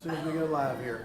As soon as we go live here.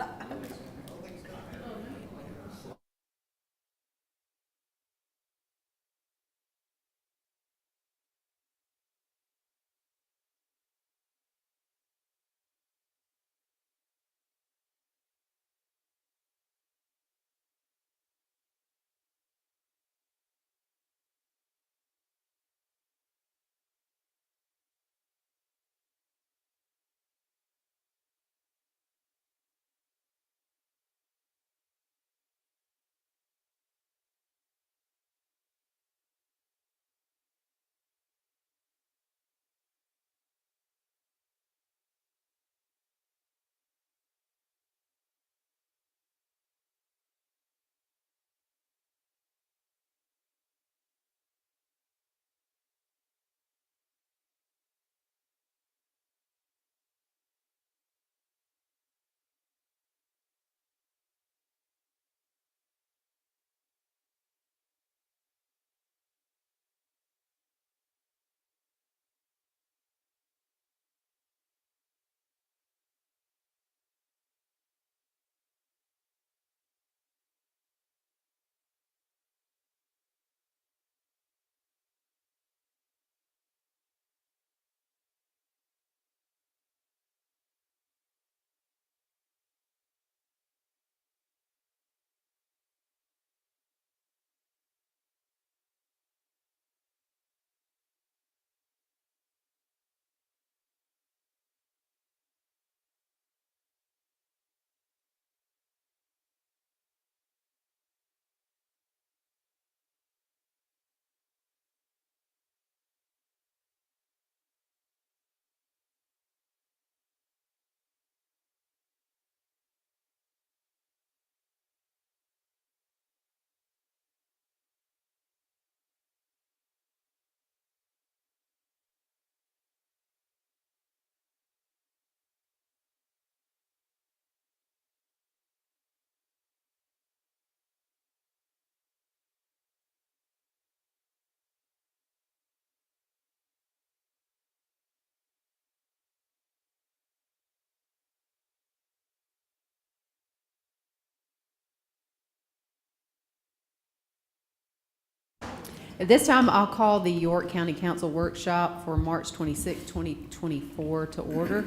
At this time, I'll call the York County Council Workshop for March 26, 2024 to order.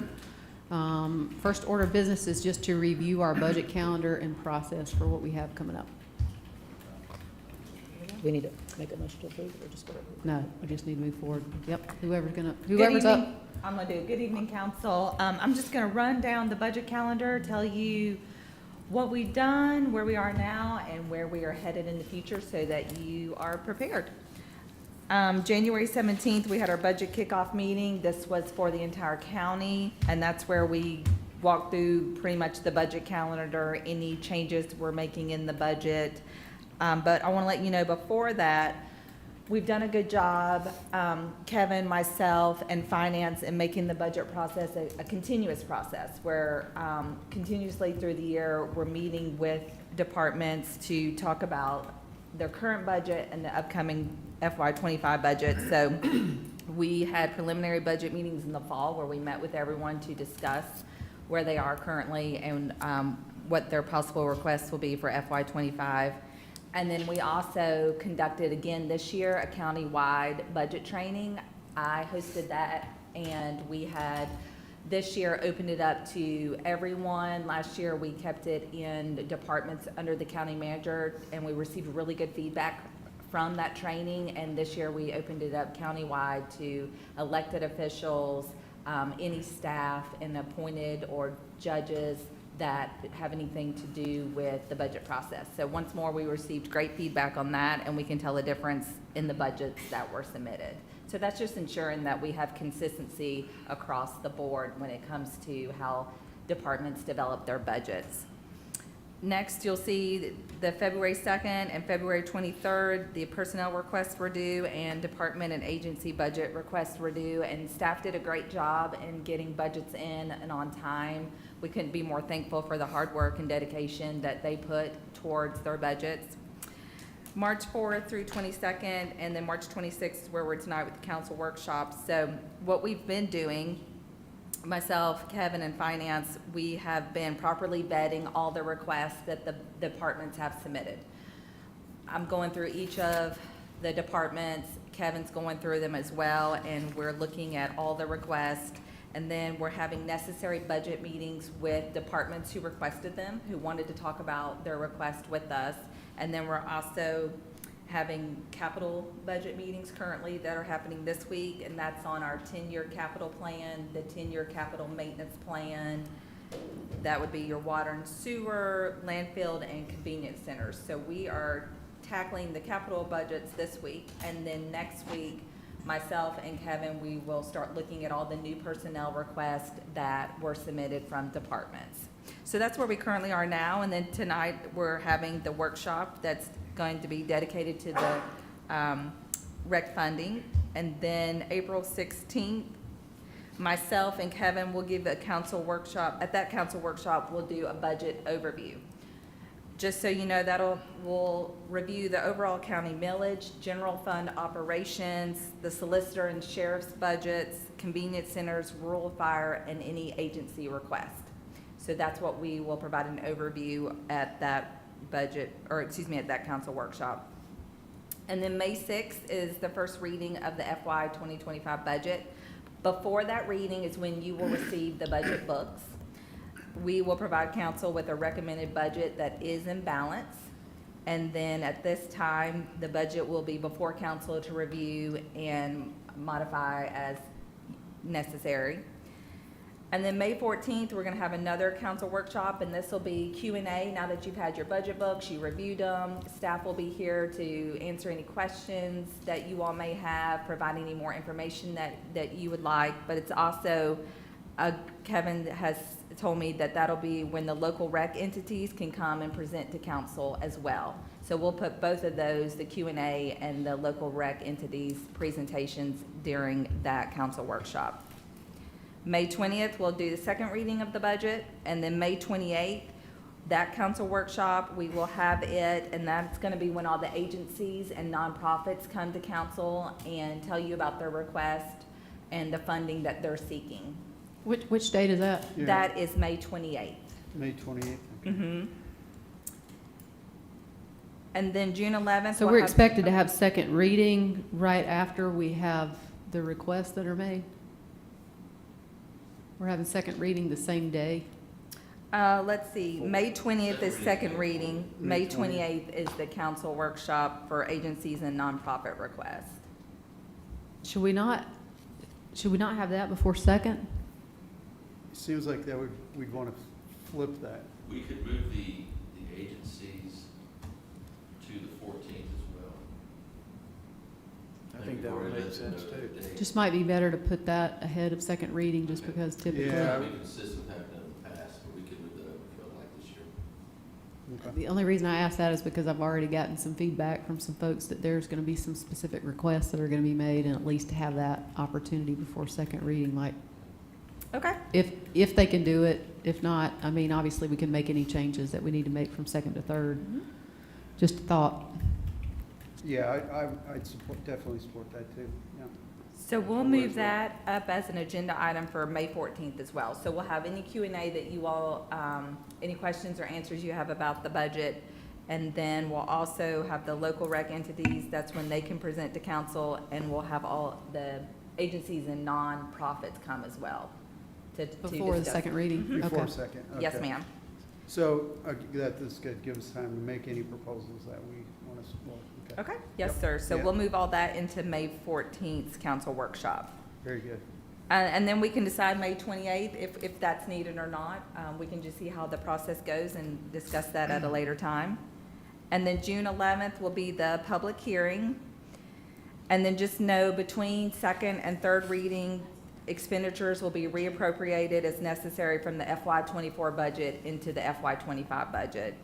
First order of business is just to review our budget calendar and process for what we have coming up. We need to make a motion to approve or just go over? No, we just need to move forward. Yep, whoever's Good up. evening. I'm gonna do good evening, council. I'm just gonna run down the budget calendar, tell you what we've done, where we are now, and where we are headed in the future so that you are prepared. January 17th, we had our budget kickoff meeting. This was for the entire county, and that's where we walked through pretty much the budget calendar, any changes we're making in the budget. But I want to let you know before that, we've done a good job, Kevin, myself, and finance in making the budget process a continuous process where continuously through the year, we're meeting with departments to talk about their current budget and the upcoming FY25 budget. So we had preliminary budget meetings in the fall where we met with everyone to discuss where they are currently and what their possible requests will be for FY25. And then we also conducted again this year a county-wide budget training. I hosted that, and we had this year opened it up to everyone. Last year we kept it in departments under the county manager, and we received really good feedback from that training. And this year we opened it up countywide to elected officials, any staff and appointed or judges that have anything to do with the budget process. So once more, we received great feedback on that, and we can tell a difference in the budgets that were submitted. So that's just ensuring that we have consistency across the board when it comes to how departments develop their budgets. Next, you'll see the February 2nd and February 23rd, the personnel requests were due and department and agency budget requests were due, and staff did a great job in getting budgets in and on time. We couldn't be more thankful for the hard work and dedication that they put towards their budgets. March 4th through 22nd, and then March 26th is where we're tonight with the council workshops. So what we've been doing myself, Kevin, and Finance, we have been properly vetting all the requests that the departments have submitted. I'm going through each of the departments, Kevin's going through them as well, and we're looking at all the requests. And then we're having necessary budget meetings with departments who requested them, who wanted to talk about their request with us. And then we're also having capital budget meetings currently that are happening this week, and that's on our 10-year capital plan, the 10-year capital maintenance plan. That would be your water and sewer, landfill, and convenience centers. So we are tackling the capital budgets this week, and then next week, myself and Kevin, we will start looking at all the new personnel requests that were submitted from departments. So that's where we currently are now, and then tonight, we're having the workshop that's going to be dedicated to the rec funding. And then April 16th, myself and Kevin will give a council workshop. At that council workshop, we'll do a budget overview. Just so you know, we'll review the overall county millage, general fund operations, the solicitor and sheriff's budgets, convenience centers, rural fire, and any agency request. So that's what we will provide an overview at that at that council workshop. And then May 6th is the first reading of the FY 2025 budget. Before that reading is when you will receive the budget books. We will provide council with a recommended budget that is in balance. And then at this time, the budget will be before council to review and modify as necessary. And then May 14th, we're gonna have another council workshop, and this will be Q&A. Now that you've had your budget books, you reviewed them, staff will be here to answer any questions that you all may have, provide any more information that you would like. But it's also, Kevin has told me that that'll be when the local rec entities can come and present to council as well. So we'll put both of those, the Q&A and the local rec entities presentations during that council workshop. May 20th, we'll do the second reading of the budget, and then May 28th, that council workshop, we will have it, and that's gonna be when all the agencies and nonprofits come to council and tell you about their request and the funding that they're seeking. Which date is that? Yeah. That is May 28th. May 28th. Okay. Mm-hmm. And then June 11th. So we'll we're have- expected to have second reading right after we have the requests that are made? We're having second reading the same day? Let's see, May 20th is second reading, May 28th is the council workshop for agencies and nonprofit requests. Should we not have that before second? Seems like we'd want to flip that. We could move the agencies to the 14th as well. I think that would make sense too. Just might be better to put that ahead of second reading, just because typically. Yeah. We consistent with having done in the past, but we could move that over if you felt like this year. Okay. The only reason I ask that is because I've already gotten some feedback from some folks that there's gonna be some specific requests that are gonna be made, and at least to have that opportunity before second reading, like, Okay, if they can do it. If not, I mean, obviously, we can make any changes that we need to make from second to third. Just a thought. Yeah, I'd definitely support that too, yeah. so we'll move that up as an agenda item for May 14th as well. So we'll have any Q&A that you all, any questions or answers you have about the budget. And then we'll also have the local rec entities, that's when they can present to council, and we'll have all the agencies and nonprofits come as well. to Before the discuss. second reading? Before Okay. second, okay. Yes, ma'am. So, that this could give us time to make any proposals that we want to support, okay? Okay, yes, Yep. sir. So Yeah. we'll move all that into May 14th council workshop. Very good. And then we can decide May 28th if that's needed or not. We can just see how the process goes and discuss that at a later time. And then June 11th will be the public hearing. And then just know between second and third reading, expenditures will be reappropriated as necessary from the FY '24 budget into the FY '25 budget.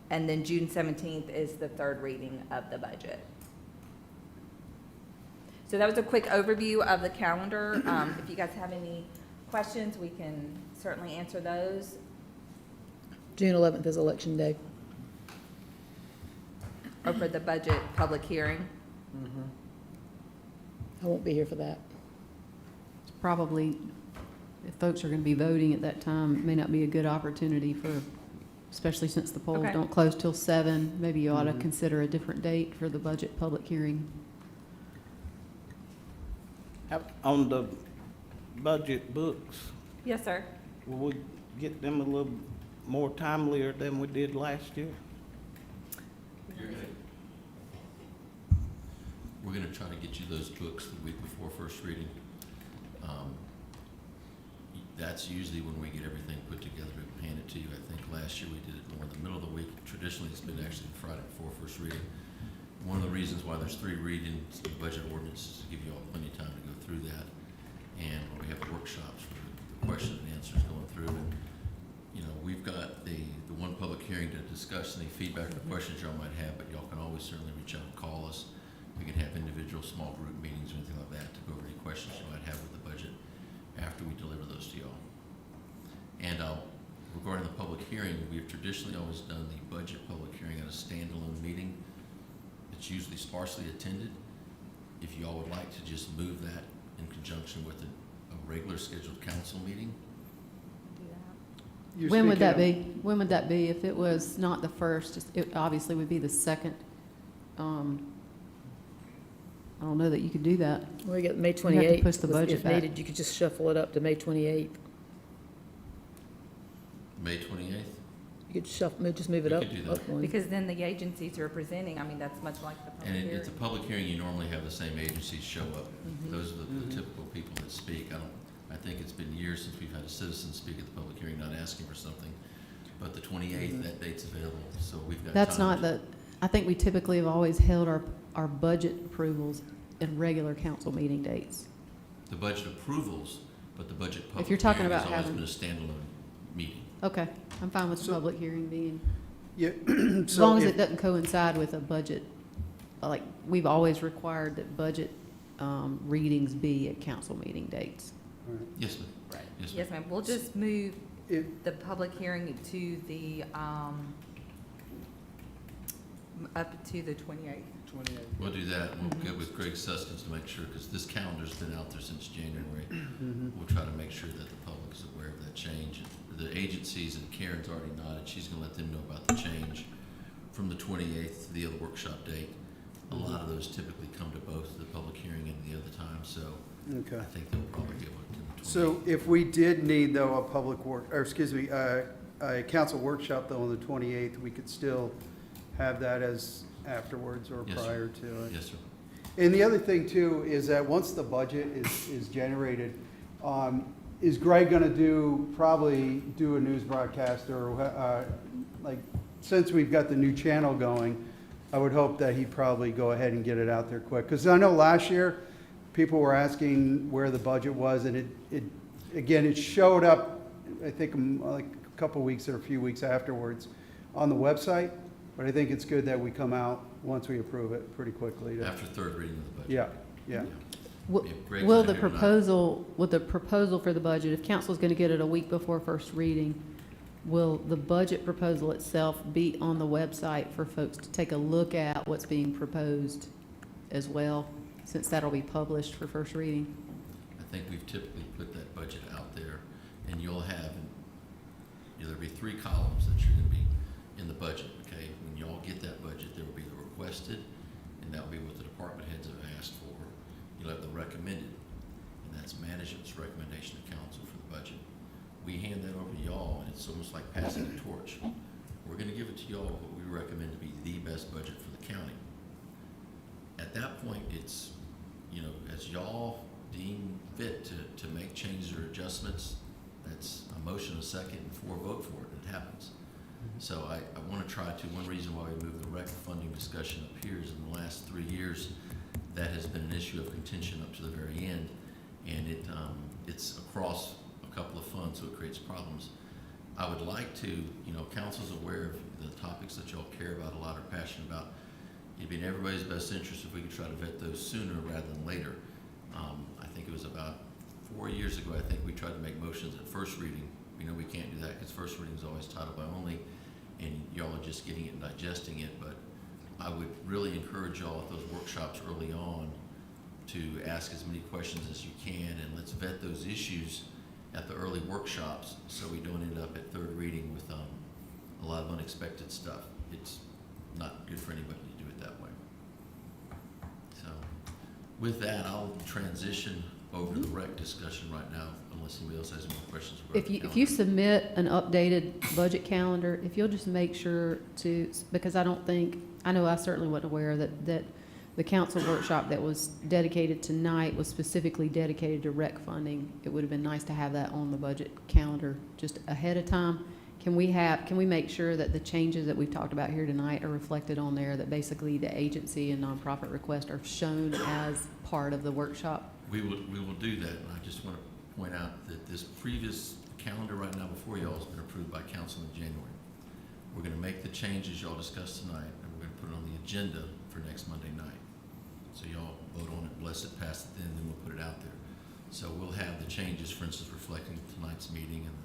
And then June 17th is the third reading of the budget. So that was a quick overview of the calendar. If you guys have any questions, we can certainly answer those. June 11th is Election Day. Or for the budget public hearing. I won't be here for that. It's probably if folks are gonna be voting at that time, it may not be a good opportunity for, especially since the polls Okay. don't close till 7. Maybe you ought to Mhm. consider a different date for the budget public hearing. On the budget books, Yes, sir. will we get them a little more timelier than we did last year? We're gonna try to get you those books the week before first reading. That's usually when we get everything put together and hand it to you. I think last year we did it more in the middle of the week. Traditionally, it's been actually Friday before first reading. One of the reasons why there's 3 readings in the budget ordinance is to give you all plenty of time to go through that. And we have workshops for the question and answers going through. And, you know, we've got the one public hearing to discuss any feedback or questions y'all might have, but y'all can always certainly reach out and call us. We can have individual small group meetings or anything like that to go over any questions you might have with the budget after we deliver those to y'all. And regarding the public hearing, we've traditionally always done the budget public hearing at a standalone meeting. It's usually sparsely attended. If y'all would like to just move that in conjunction with a regular scheduled council meeting, Do that. You're When would that speaking be? When would that be? If it was not the first, it obviously would be the second. I don't know that you could do that. We got May have to 28th. push the budget If back. needed, you could just shuffle it up to May 28th. May 28th? You could shuffle, just move it We up, could do that. up one. Because then the agencies are presenting, I mean, that's much like the And public at the hearing. public hearing, you normally have the same agencies show up. Mhm. Those are the Mhm. typical people that speak. I think it's been years since we've had a citizen speak at the public hearing, not asking for something. But the 28th, Mhm. that date's available, so we've got time. That's not the, I think we typically have always held our budget approvals in regular council meeting dates. The budget approvals, but the budget public you're talking hearing has about always having- been a standalone meeting. Okay, I'm fine with the So- public hearing being, Yeah. as So long as if- it doesn't coincide with a budget. Like, we've always required that budget readings be at council meeting dates. all right. Yes, ma'am. Right. Yes, Yes, ma'am. ma'am. We'll just move If, the public hearing to the, up to the 28th. 28. We'll do that. We'll Mhm. get with Greg Suskins to make sure, because this calendar's been out there since January. Mhm. We'll try to make sure that the public is aware of that change. The agencies, and Karen's already nodded, she's gonna let them know about the change from the 28th to the other workshop date. A lot of those typically come to both the public hearing and the other time, so Okay. I think they'll probably be able to do the 28th. So if we did need, though, a public work, or excuse me, a council workshop, though, on the 28th, we could still have that as afterwards or Yes, sir. prior to it? Yes, sir. And the other thing, too, is that once the budget is generated, is Greg gonna probably do a news broadcast, or, like, since we've got the new channel going, I would hope that he'd probably go ahead and get it out there quick. Because I know last year, people were asking where the budget was, and it showed up, I think, like a couple weeks or a few weeks afterwards on the website, but I think it's good that we come out, once we approve it, pretty quickly. to- After third reading of the budget. Yeah, yeah. Will Yeah, Greg's will not the here tonight. proposal for the budget, if council's gonna get it a week before first reading, will the budget proposal itself be on the website for folks to take a look at what's being proposed as well, since that'll be published for first reading? I think we've typically put that budget out there, and you'll have, there'll be 3 columns that you're gonna be in the budget, okay? When y'all get that budget, there will be the requested, and that will be what the department heads have asked for. You'll have the recommended, and that's management's recommendation to council for the budget. We hand that over to y'all, and it's almost like passing a torch. We're gonna give it to y'all what we recommend to be the best budget for the county. At that point, it's, as y'all deem fit to make changes or adjustments, that's a motion, a second, and 4 vote for it, it happens. So I want to try to, one reason why we moved the rec funding discussion up here is in the last 3 years, that has been an issue of contention up to the very end, and it's across a couple of funds, so it creates problems. I would like to, council's aware of the topics that y'all care about, a lot are passionate about. It'd be in everybody's best interest if we could try to vet those sooner rather than later. I think it was about 4 years ago, I think we tried to make motions at first reading. We know we can't do that because first reading is always title by only, and y'all are just getting it and digesting it. But I would really encourage y'all at those workshops early on to ask as many questions as you can, and let's vet those issues at the early workshops, so we don't end up at third reading with a lot of unexpected stuff. It's not good for anybody to do it that way. So with that, I'll transition over to the rec discussion right now, unless anybody else has any more questions. If you submit an updated budget calendar, if you'll just make sure to, because I know I certainly wasn't aware that the council workshop that was dedicated tonight was specifically dedicated to rec funding. It would have been nice to have that on the budget calendar just ahead of time. Can we make sure that the changes that we've talked about here tonight are reflected on there, that basically the agency and nonprofit requests are shown as part of the workshop? We will do that, and I just want to point out that this previous calendar right now before y'all has been approved by council in January. We're going to make the changes y'all discussed tonight, and we're going to put it on the agenda for next Monday night. So y'all vote on it, bless it, pass it, then we'll put it out there. So we'll have the changes, for instance, reflecting tonight's meeting and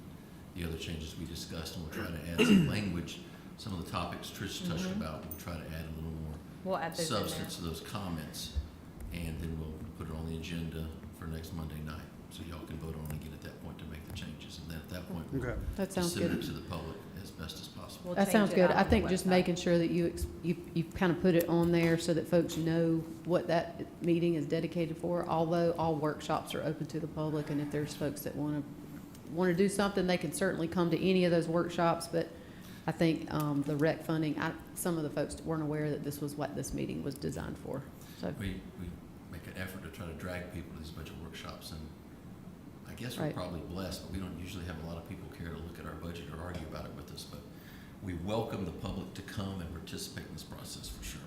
the other changes we discussed, and we'll try to add some language. Some of the topics Trish touched about, we'll try to add a little more We'll add those in there. substance to those comments, and then we'll put it on the agenda for next Monday night. So y'all can vote on it again at that point to make the changes, and then at that point, we'll Okay. That sounds disseminate good. it to the public as best as possible. We'll That change sounds it good. out I on the think just website. making sure that you kind of put it on there so that folks know what that meeting is dedicated for, although all workshops are open to the public, and if there's folks that want to do something, they can certainly come to any of those workshops, but I think the rec funding, some of the folks weren't aware that this was what this meeting was designed for. So, We make an effort to try to drag people to these budget workshops, and I guess we're Right. probably blessed, but we don't usually have a lot of people care to look at our budget or argue about it with us, but we welcome the public to come and participate in this process for sure.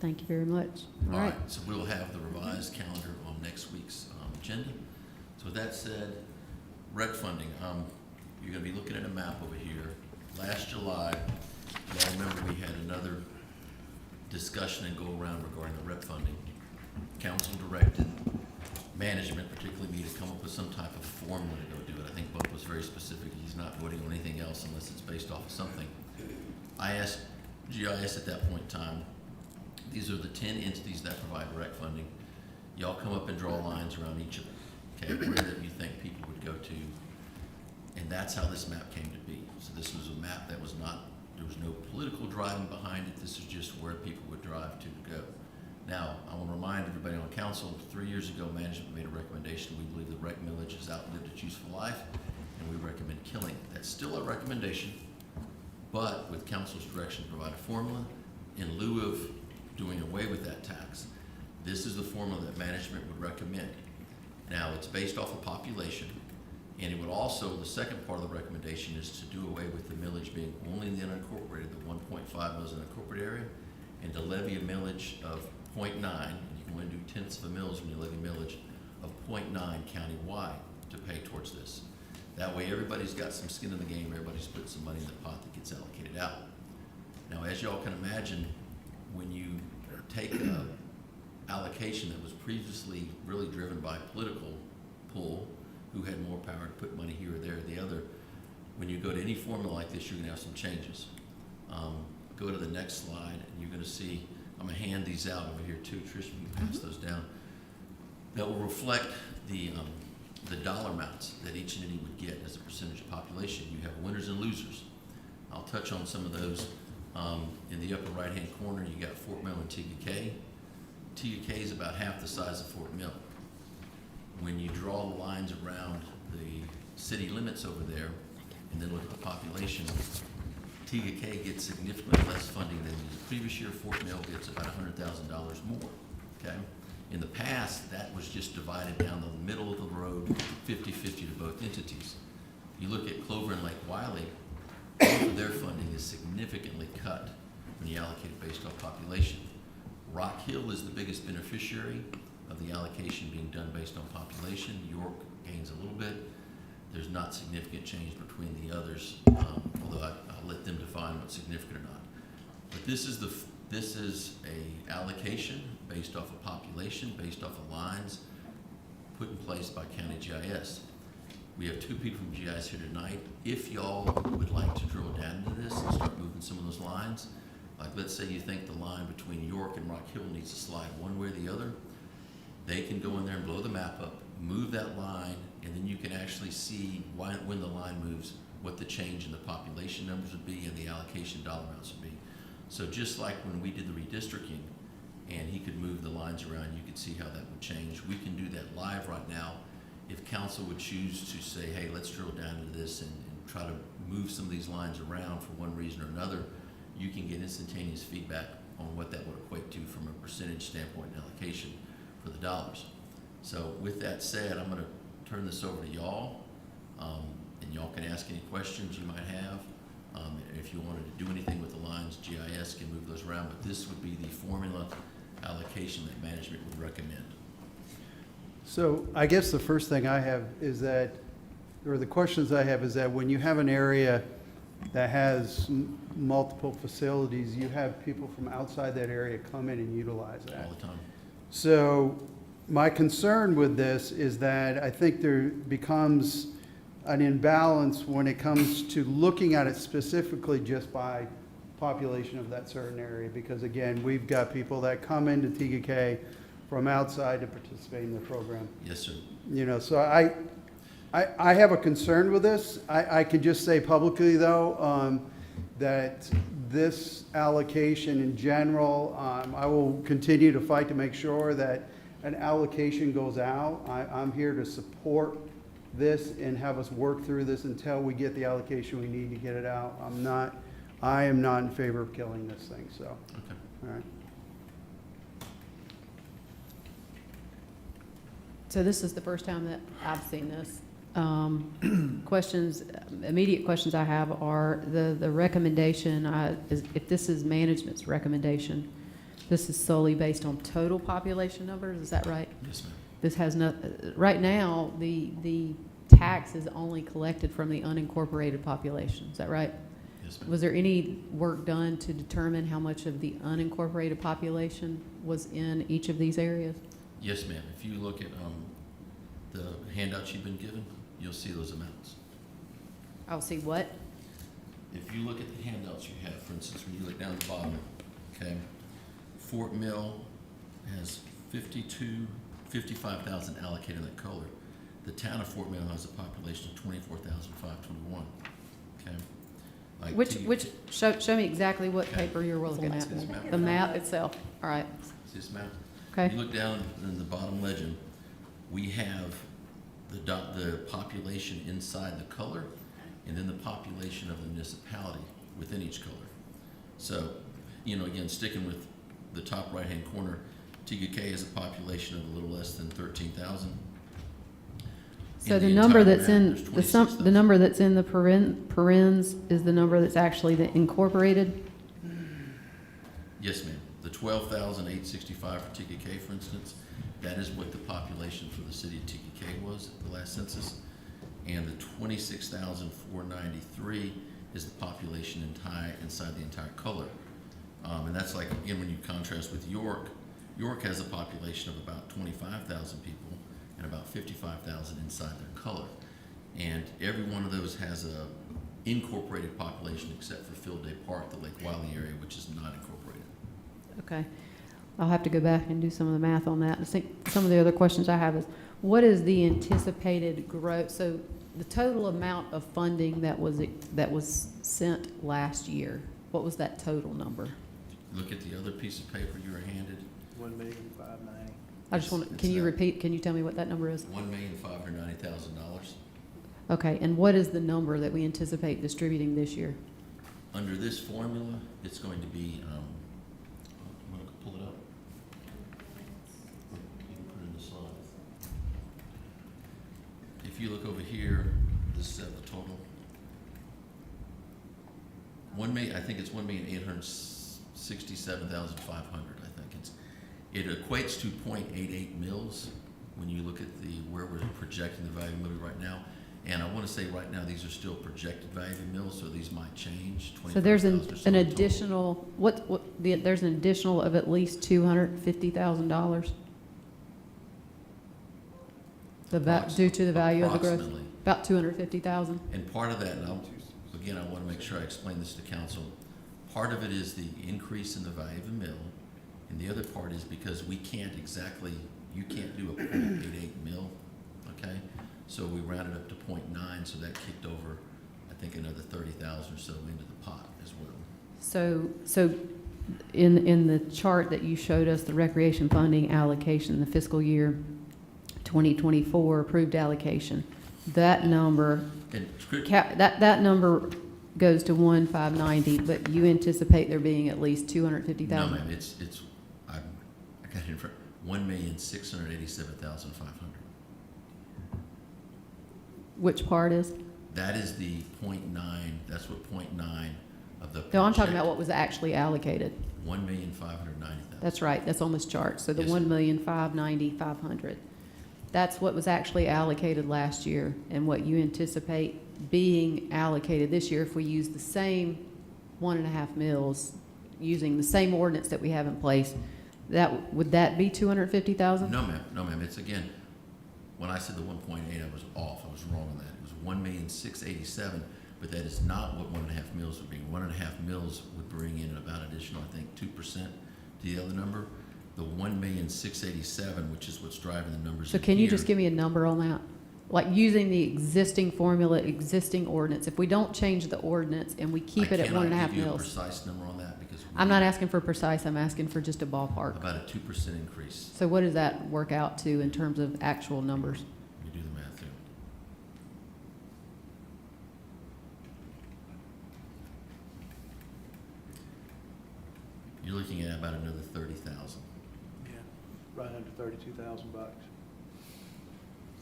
thank you very much. All right. So we'll have the revised calendar on next week's agenda. So with that said, rec funding, you're gonna be looking at a map over here. Last July, y'all remember we had another discussion and go around regarding the rec funding. Council directed management, particularly me, to come up with some type of formula to go do it. I think Bud was very specific. He's not voting on anything else unless it's based off of something. I asked GIS at that point in time, these are the 10 entities that provide rec funding. Y'all come up and draw lines around each of them, okay, where that you think people would go to. And that's how this map came to be. So this was a map that was not, there was no political driving behind it. This is just where people would drive to go. Now, I want to remind everybody on council, 3 years ago, management made a recommendation. We believe the rec millage has outlived its useful life, and we recommend killing it. That's still a recommendation, but with council's direction to provide a formula in lieu of doing away with that tax. This is the formula that management would recommend. Now, it's based off of population, and it would also, the second part of the recommendation is to do away with the millage being only in the unincorporated, the 1.5 mils in the corporate area, and to levy a millage of 0.9, and you can only do tenths of a mills when you levy millage of 0.9 countywide to pay towards this. That way, everybody's got some skin in the game, everybody's put some money in the pot that gets allocated out. Now, as y'all can imagine, when you take a allocation that was previously really driven by political pull, who had more power to put money here or there or the other, when you go to any formula like this, you're gonna have some changes. Go to the next slide, and you're gonna see, I'm gonna hand these out over here too. Trish, you can pass those down. That will reflect the dollar amounts that each entity would get as a percentage of population. You have winners and losers. I'll touch on some of those. In the upper right-hand corner, you got Fort Mill and TUK. TUK is about half the size of Fort Mill. When you draw the lines around the city limits over there, and then look at the population, TUK gets significantly less funding than the previous year. Fort Mill gets about $100,000 more, okay? In the past, that was just divided down the middle of the road, 50-50 to both entities. You look at Clover and Lake Wiley, both of their funding is significantly cut when you allocate it based off population. Rock Hill is the biggest beneficiary of the allocation being done based on population. York gains a little bit. There's not significant change between the others, although I'll let them define what's significant or not. But this is a allocation based off of population, based off of lines put in place by county GIS. We have two people from GIS here tonight. If y'all would like to drill down into this and start moving some of those lines, like let's say you think the line between York and Rock Hill needs to slide one way or the other, they can go in there and blow the map up. move that line, and then you can actually see why, when the line moves, what the change in the population numbers would be and the allocation dollar amounts would be. So just like when we did the redistricting, and he could move the lines around, you could see how that would change. We can do that live right now. If council would choose to say, hey, let's drill down into this and try to move some of these lines around for one reason or another, you can get instantaneous feedback on what that would equate to from a percentage standpoint and allocation for the dollars. So with that said, I'm gonna turn this over to y'all, and y'all can ask any questions you might have. And if you wanted to do anything with the lines, GIS can move those around, but this would be the formula allocation that management would recommend. So I guess the first thing I have is that, or the questions I have is that when you have an area that has multiple facilities, you have people from outside that area come in and utilize that. All the time. So my concern with this is that I think there becomes an imbalance when it comes to looking at it specifically just by population of that certain area. Because again, we've got people that come into TKK from outside to participate in the program. Yes, sir. You know, so I have a concern with this. I could just say publicly though, that this allocation in general, I will continue to fight to make sure that an allocation goes out. I'm here to support this and have us work through this until we get the allocation we need to get it out. I am not in favor of killing this thing, so, Okay. all right. So this is the first time that I've seen this. Questions, immediate questions I have are the recommendation, if this is management's recommendation, this is solely based on total population numbers, is that right? Yes, ma'am. This has no, right now, the tax is only collected from the unincorporated population, is that right? Yes, ma'am. Was there any work done to determine how much of the unincorporated population was in each of these areas? Yes, ma'am. If you look at the handouts you've been given, you'll see those amounts. I'll see what? If you look at the handouts you have, for instance, when you look down at the bottom, okay, Fort Mill has 55,000 allocated in that color. The town of Fort Mill has a population of 24,521, okay? Like Which, show me exactly what Okay. paper you're looking at. This map. The map itself, all right, See this map? okay. You look down in the bottom legend, we have the population inside the color, and then the population of the municipality within each color. So, you know, again, sticking with the top right-hand corner, TKK has a population of a little less than 13,000. So In the the number entire that's map, in, there's the 26,000. number that's in the parens is the number that's actually the incorporated? Yes, ma'am. The 12,865 for TKK, for instance, that is what the population for the city of TKK was at the last census. And the 26,493 is the population inside the entire color. And that's like, again, when you contrast with York, York has a population of about 25,000 people and about 55,000 inside their color. And every one of those has a incorporated population except for Field Day Park, the Lake Wiley area, which is not incorporated. Okay. I'll have to go back and do some of the math on that. I think some of the other questions I have is, what is the anticipated growth? So the total amount of funding that was sent last year, what was that total number? Look at the other piece of paper you were handed, $1,590,000. I just want, can you repeat, can you tell me what that number is? $1,590,000. Okay, and what is the number that we anticipate distributing this year? Under this formula, it's going to be, I'm gonna pull it up. You can put it in the slide. If you look over here, this is the total. I think it's 1,867,500, I think. It equates to 0.88 mils when you look at where we're projecting the value of mills right now. And I want to say right now, these are still projected value of mills, so these might change. So there's 25,000 or so an in total. additional, there's an additional of at least $250,000? Due to the value of the growth? Approximately. About 250,000? And part of that, and again, I want to make sure I explain this to council, part of it is the increase in the value of a mill, and the other part is because we can't exactly, you can't do a 0.88 mill okay? So we rounded up to 0.9, so that kicked over, I think, another 30,000 or so into the pot as well. So in the chart that you showed us, the recreation funding allocation, the fiscal year 2024 approved allocation, that number, And that number goes to 1,590, but you anticipate there being at least 250,000? no, ma'am, I got it in front, 1,687,500. Which part is? That is the 0.9, that's what 0.9 of the. No, I'm talking about what was actually allocated. 1,590,000. That's right, that's on this chart. So the Yes, 1,590,500. That's what was actually allocated last year and what you anticipate being allocated this year if we use the same 1.5 mills, using the same ordinance that we have in place. Would that be 250,000? No, ma'am, it's again, when I said the 1.8, I was off, I was wrong on that. It was 1,687,000, but that is not what 1.5 mills would be. 1.5 mills would bring in about additional, I think, 2% to the other number. The 1,687,000, which is what's driving the numbers So in can you here. just give me a number on that? Like using the existing formula, existing ordinance, if we don't change the ordinance and we keep it at 1.5 I cannot give you a mills? precise number on that because. I'm not asking for precise, I'm asking for just a ballpark. About a 2% increase. So what does that work out to in terms of actual numbers? Let me do the math here. You're looking at about another 30,000. Yeah, right under 32,000 bucks.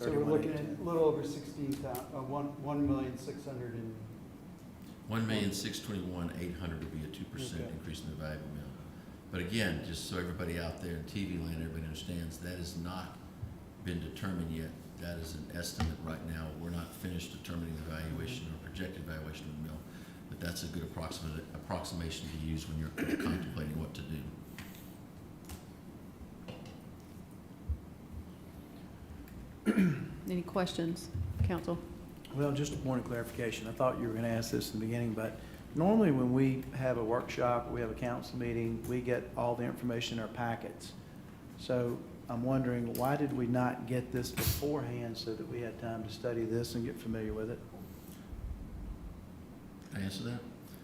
So we're looking at a little over 1,600,000 and, 1,621,800 would be a 2% Okay. increase in the value of the mill. But again, just so everybody out there in TV land, everybody understands, that has not been determined yet. That is an estimate right now. We're not finished determining the valuation or projected valuation of the mill. But that's a good approximation to use when you're contemplating what to do. Any questions, council? Well, just a point of clarification. I thought you were going to ask this in the beginning, but normally when we have a workshop, we have a council meeting, we get all the information in our packets. So I'm wondering, why did we not get this beforehand so that we had time to study this and get familiar with it? Can I answer that?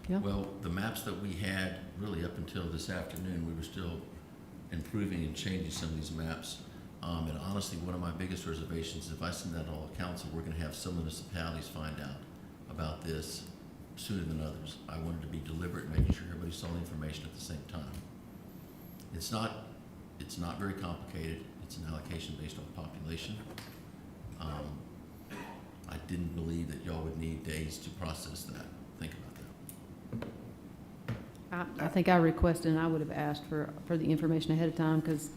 Yeah. Well, the maps that we had really up until this afternoon, we were still improving and changing some of these maps. And honestly, one of my biggest reservations, if I send that to all council, we're gonna have some municipalities find out about this sooner than others. I wanted to be deliberate, making sure everybody saw the information at the same time. It's not very complicated. It's an allocation based on population. I didn't believe that y'all would need days to process that. Think about that. I think I requested, and I would have asked for the information ahead of time, because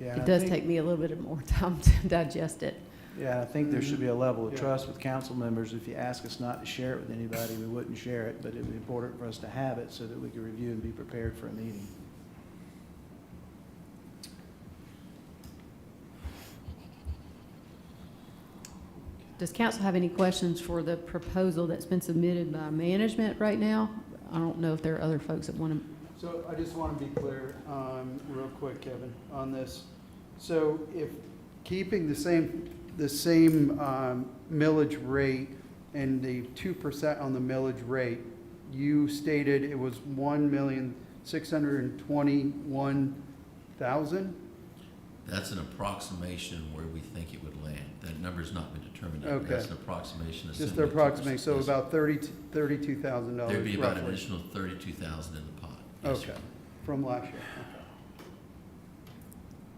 Yeah, it I does think- take me a little bit more time to digest it. Yeah, I think there should be a level of Yeah. trust with council members. If you ask us not to share it with anybody, we wouldn't share it, but it would be important for us to have it so that we can review and be prepared for a meeting. Does council have any questions for the proposal that's been submitted by management right now? I don't know if there are other folks that want to. so I just want to be clear, real quick, Kevin, on this. So if keeping the same millage rate and the 2% on the millage rate, you stated it was 1,621,000? That's an approximation where we think it would land. That number's not been determined yet. Okay. That's an approximation. Just assuming approximately, so 2%. about $32,000 There'd be about an roughly. additional 32,000 in the pot. Yes, sir. Okay, from last year,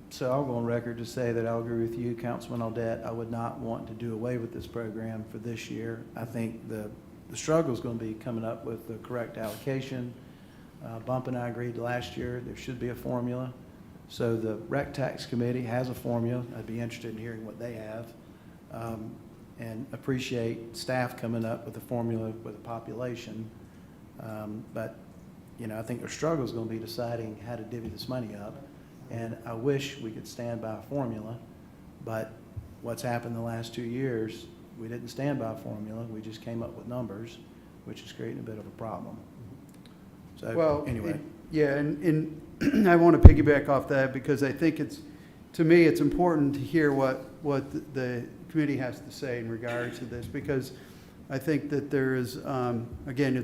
So I'll go on record to say that I'll agree with you, Councilman Audette. I would not want to do away with this program for this year. I think the struggle is going to be coming up with the correct allocation. Bump and I agreed last year, there should be a formula. So the Rec Tax Committee has a formula. I'd be interested in hearing what they have. And appreciate staff coming up with a formula with a population. But, you know, I think their struggle is going to be deciding how to divvy this money up. And I wish we could stand by a formula, but what's happened the last 2 years, we didn't stand by a formula. We just came up with numbers, which is creating a bit of a problem. So, Well, anyway. yeah, and I want to piggyback off that because I think to me, it's important to hear what the committee has to say in regards to this, because I think that there is, again,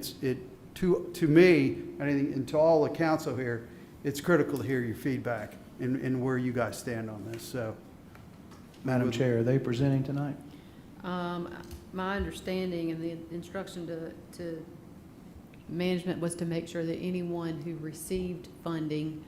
to me, and to all the council here, it's critical to hear your feedback and where you guys stand on this, so. Madam Chair, are they presenting tonight? My understanding and the instruction to management was to make sure that anyone who received funding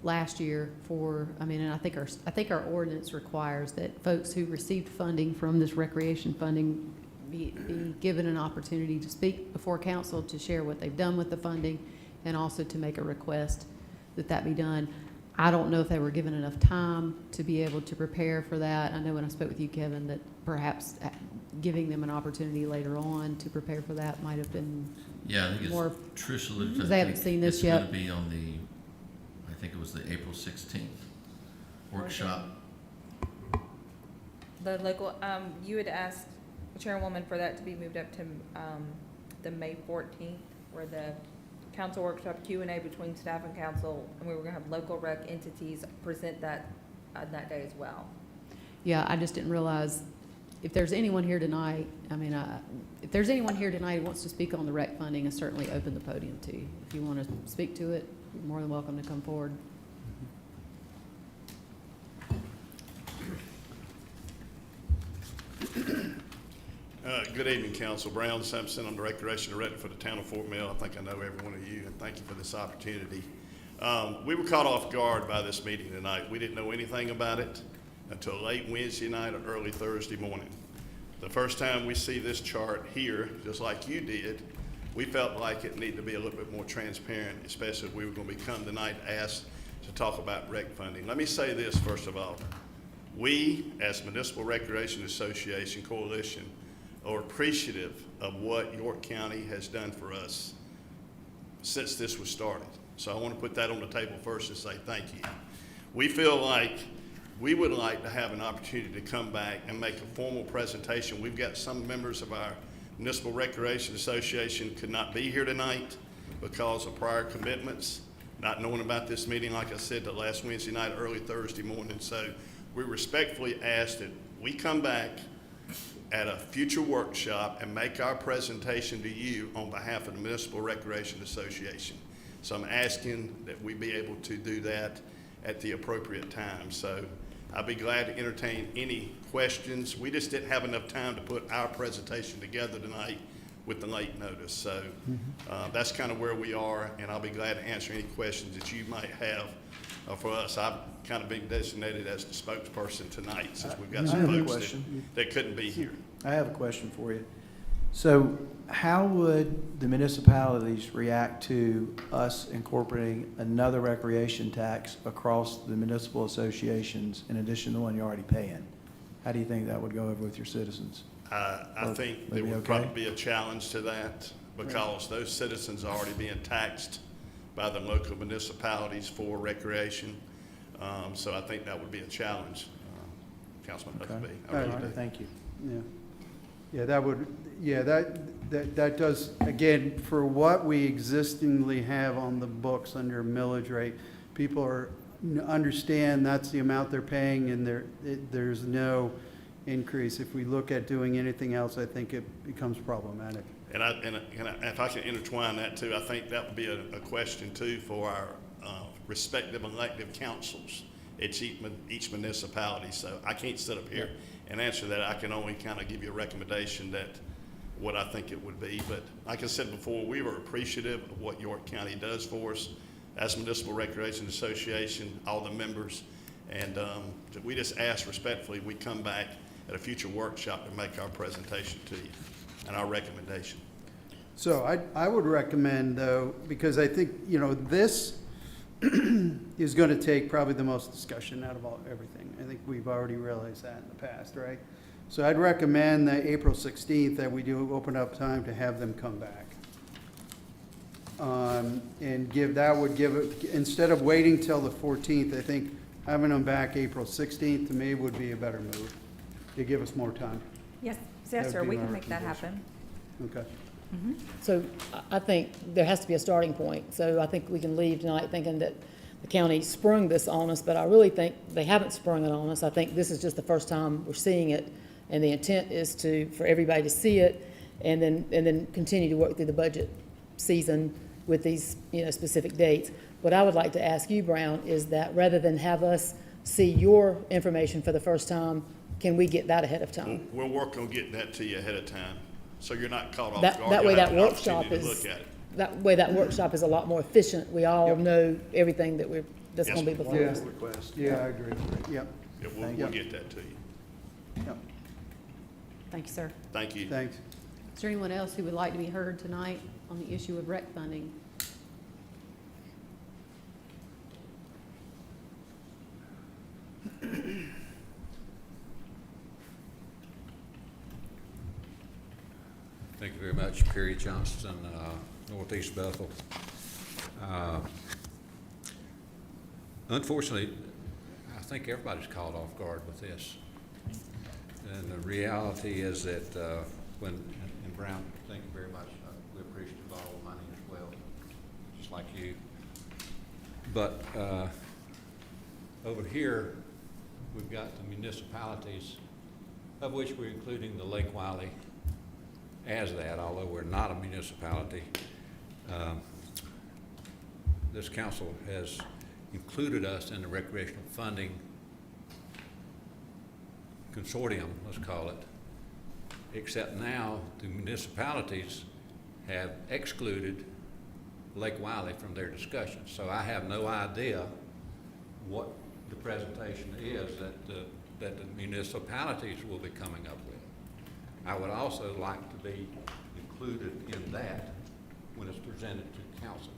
last year and I think our ordinance requires that folks who received funding from this recreation funding be given an opportunity to speak before council, to share what they've done with the funding, and also to make a request that be done. I don't know if they were given enough time to be able to prepare for that. I know when I spoke with you, Kevin, that perhaps giving them an opportunity later on to prepare for that might have been Yeah, I think more. it's Trish alluded to. Because they haven't seen this It's yet. gonna be on I think it was the April 16th workshop. The local, you had asked Chairwoman for that to be moved up to, the May 14th, where the council workshop Q&A between staff and council, and we were gonna have local rec entities present that, that day as well. Yeah, I just didn't realize, if there's anyone here tonight, if there's anyone here tonight who wants to speak on the rec funding, I certainly open the podium to you. If you want to speak to it, you're more than welcome to come forward. Good evening, Council. Brown Simpson, I'm the Recreation Director for the town of Fort Mill. I think I know every one of you, and thank you for this opportunity. We were caught off guard by this meeting tonight. We didn't know anything about it until late Wednesday night or early Thursday morning. The first time we see this chart here, just like you did, we felt like it needed to be a little bit more transparent, especially if we were going to become tonight asked to talk about rec funding. Let me say this first of all. We, as Municipal Recreation Association Coalition, are appreciative of what York County has done for us since this was started. So I want to put that on the table first and say thank you. We feel like we would like to have an opportunity to come back and make a formal presentation. We've got some members of our Municipal Recreation Association could not be here tonight because of prior commitments, not knowing about this meeting, like I said, the last Wednesday night, early Thursday morning. So we respectfully ask that we come back at a future workshop and make our presentation to you on behalf of the Municipal Recreation Association. So I'm asking that we be able to do that at the appropriate time. So I'll be glad to entertain any questions. We just didn't have enough time to put our presentation together tonight with the late notice. So that's kind of where we are, and I'll be glad to answer any questions that you might have for us. I've kind of been designated as the spokesperson tonight since we've got I some have a folks question. that couldn't be here. I have a question for you. So how would the municipalities react to us incorporating another recreation tax across the municipal associations in addition to the one you're already paying? How do you think that would go over with your citizens? I think there maybe would okay? probably be a challenge to that because those citizens are already being taxed by the local municipalities for recreation. So I think that would be a challenge, Councilman Okay. Huckabee. I All really right, do. thank you. Yeah, that does, again, for what we existingly have on the books under millage rate, people understand that's the amount they're paying and there's no increase. If we look at doing anything else, I think it becomes problematic. And if I can intertwine that too, I think that would be a question too for our respective elective councils at each municipality. So I can't sit up here and answer that. I can only kind of give you a recommendation that what I think it would be. But like I said before, we were appreciative of what York County does for us as Municipal Recreation Association, all the members. And we just ask respectfully we come back at a future workshop to make our presentation to you and our recommendation. So I would recommend though, because I think, this is going to take probably the most discussion out of everything. I think we've already realized that in the past, right? So I'd recommend that April 16th that we do open up time to have them come back. And instead of waiting till the 14th, I think having them back April 16th to me would be a better move to give us more time. Yes, That yes, sir, would be we my can make that recommendation. happen. Okay. So I think there has to be a starting point. So I think we can leave tonight thinking that the county sprung this on us, but I really think they haven't sprung it on us. I think this is just the first time we're seeing it. And the intent is for everybody to see it and then continue to work through the budget season with these, specific dates. What I would like to ask you, Brown, is that rather than have us see your information for the first time, can we get that ahead of time? We'll work on getting that to you ahead of time, so you're not caught off That guard. way You'll have that an workshop opportunity to is, look at it. that way that workshop is a lot more efficient. We all Yep. know everything that's Yes, gonna be ma'am. before Yeah. us. Request. Yeah, I agree. Yep, Yeah, Thank we'll you. get that to you. yep, Thank you, sir. Thank you. thanks. Is there anyone else who would like to be heard tonight on the issue of rec funding? Thank you very much, Perry Johnston, Northeast Bethel. Unfortunately, I think everybody's caught off guard with this. And the reality is that and Brown, thank you very much. We appreciate all the money as well, just like you. But over here, we've got the municipalities, of which we're including the Lake Wiley as that, although we're not a municipality. This council has included us in the recreational funding consortium, let's call it, except now the municipalities have excluded Lake Wiley from their discussions. So I have no idea what the presentation is that the municipalities will be coming up with. I would also like to be included in that when it's presented to council.